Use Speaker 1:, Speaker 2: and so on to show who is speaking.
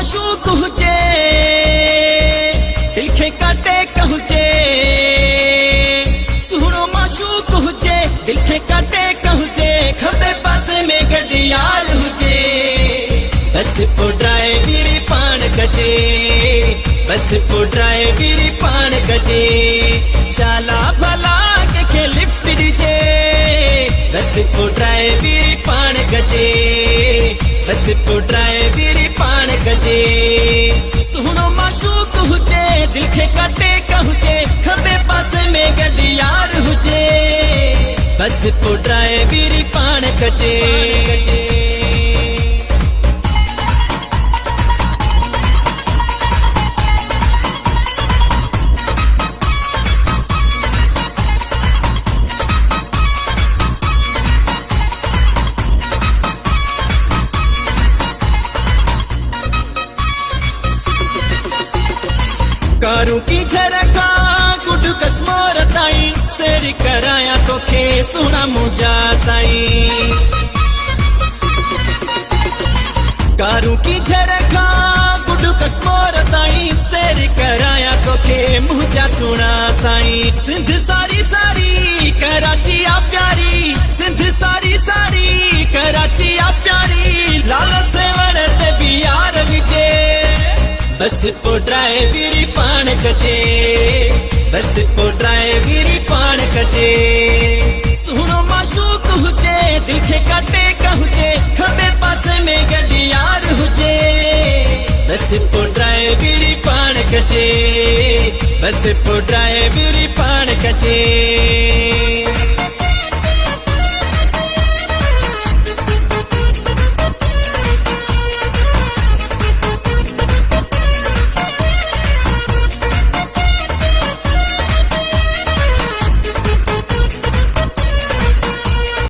Speaker 1: माशूक हुजे दिल खे काटे कहजे, सुहिणो माशूक हुजे दिल खे काटे कहजे, खबे पासे में गडियाल हुजे, बस पो ड्राइवरी पाण कजे, बस पो ड्राइवरी पाण कजे, शाला भला के लिफ्ट ॾिजे, बस पो ड्राइवरी पाण कजे, बस पो ड्राइवरी पाण कजे, सुहिणो माशूक हुजे दिल खे काटे कहजे, खबे पासे में गडियाल हुजे, बस पो ड्राइवरी पाण कजे। कारू की झरखा गुड कश्मीर ताई, सैर कराया तोखे सुना मुझा साई, कारू की झरखा गुड कश्मीर ताई, सैर कराया तोखे मुझा सुना साई, सिंध सारी सारी कराची आ प्यारी, सिंध सारी सारी कराची आ प्यारी, लाल से वड़ते भी यार विजे, बस पो ड्राइवरी पाण कजे, बस पो ड्राइवरी पाण कजे, सुहिणो माशूक हुजे दिल खे काटे कहजे, खबे पासे में गडियाल हुजे, बस पो ड्राइवरी पाण कजे, बस पो ड्राइवरी पाण कजे।